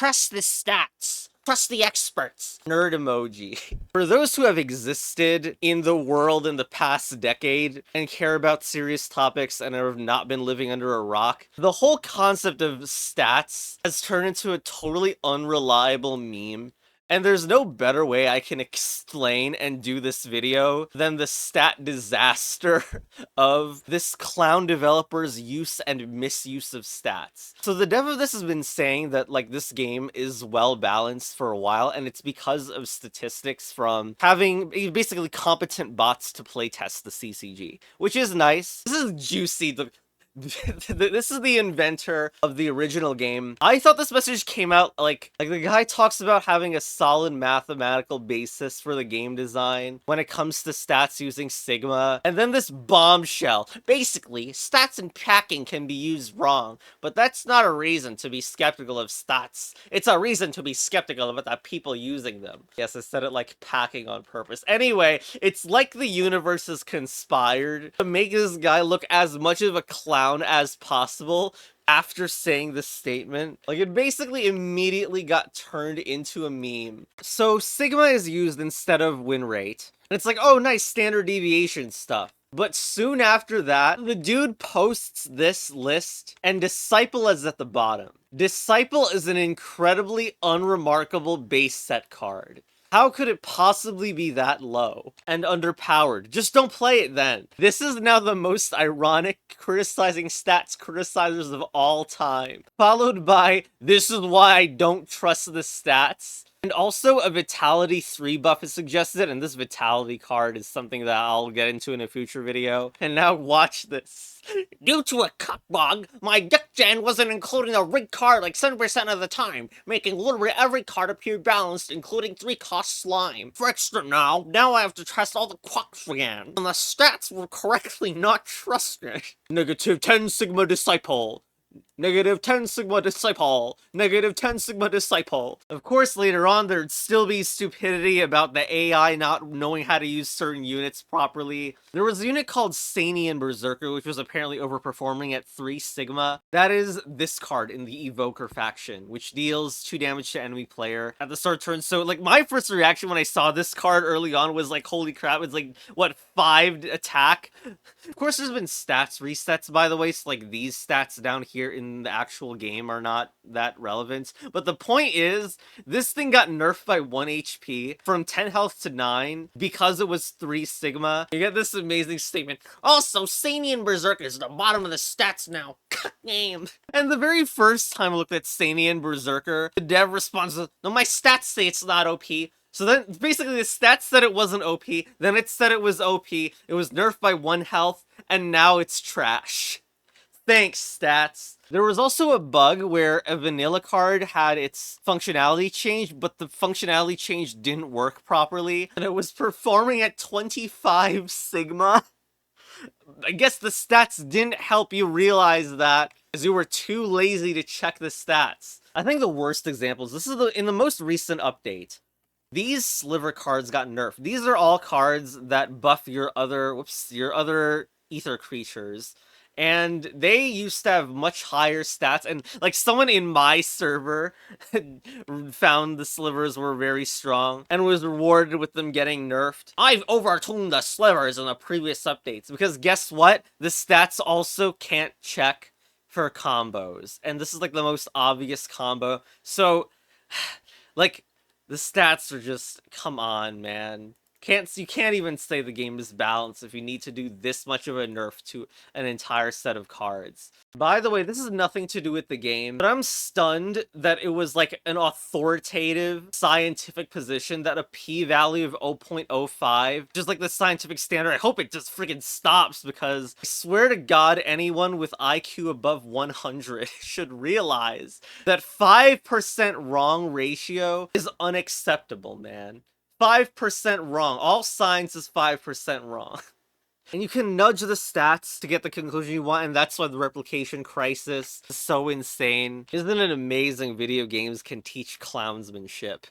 Trust the stats. Trust the experts. Nerd emoji. For those who have existed in the world in the past decade and care about serious topics and have not been living under a rock, the whole concept of stats has turned into a totally unreliable meme. And there's no better way I can explain and do this video than the stat disaster of this clown developer's use and misuse of stats. So the dev of this has been saying that like this game is well balanced for a while, and it's because of statistics from having basically competent bots to playtest the CCG, which is nice. This is juicy. This is the inventor of the original game. I thought this message came out like the guy talks about having a solid mathematical basis for the game design when it comes to stats using Sigma, and then this bombshell. Basically, stats and packing can be used wrong, but that's not a reason to be skeptical of stats. It's a reason to be skeptical about the people using them. Yes, I said it like packing on purpose. Anyway, it's like the universe has conspired to make this guy look as much of a clown as possible after saying this statement. Like, it basically immediately got turned into a meme. So Sigma is used instead of win rate. And it's like, oh, nice standard deviation stuff. But soon after that, the dude posts this list, and Disciple is at the bottom. Disciple is an incredibly unremarkable base set card. How could it possibly be that low and underpowered? Just don't play it then. This is now the most ironic criticizing stats criticizers of all time. Followed by, this is why I don't trust the stats. And also a Vitality 3 buff is suggested, and this Vitality card is something that I'll get into in a future video. And now watch this. Due to a cuckbug, my deck gen wasn't including a rig card like 7% of the time, making literally every card appear balanced, including 3-cost slime. For extra now I have to test all the quacks again, and the stats were correctly not trusted. Negative 10 Sigma Disciple. Negative 10 Sigma Disciple. Negative 10 Sigma Disciple. Of course, later on, there'd still be stupidity about the AI not knowing how to use certain units properly. There was a unit called Sanian Berserker, which was apparently overperforming at 3 Sigma. That is this card in the Evoker faction, which deals 2 damage to enemy player at the start of turn. So, like, my first reaction when I saw this card early on was like, holy crap, it's like, what, 5 attack? Of course, there's been stats resets, by the way, so, like, these stats down here in the actual game are not that relevant. But the point is, this thing got nerfed by 1 HP from 10 health to 9 because it was 3 Sigma. You get this amazing statement. Also, Sanian Berserker is at the bottom of the stats now. Name. And the very first time I looked at Sanian Berserker, the dev responds, no, my stats say it's not OP. So then, basically, the stats said it wasn't OP, then it said it was OP, it was nerfed by 1 health, and now it's trash. Thanks, stats. There was also a bug where a vanilla card had its functionality changed, but the functionality change didn't work properly, and it was performing at 25 Sigma. I guess the stats didn't help you realize that, because you were too lazy to check the stats. I think the worst examples, this is in the most recent update. These sliver cards got nerfed. These are all cards that buff your other ether creatures. And they used to have much higher stats, and like someone in my server found the slivers were very strong and was rewarded with them getting nerfed. I've overtuned the slivers in the previous updates, because guess what? The stats also can't check for combos, and this is like the most obvious combo. So, like, the stats are just, come on, man. You can't even say the game is balanced if you need to do this much of a nerf to an entire set of cards. By the way, this has nothing to do with the game, but I'm stunned that it was like an authoritative scientific position that a p-value of 0.05, just like the scientific standard, I hope it just freaking stops, because I swear to God, anyone with IQ above 100 should realize that 5% wrong ratio is unacceptable, man. 5% wrong. All science is 5% wrong. And you can nudge the stats to get the conclusion you want, and that's why the replication crisis is so insane. Isn't it amazing video games can teach clownsmanship?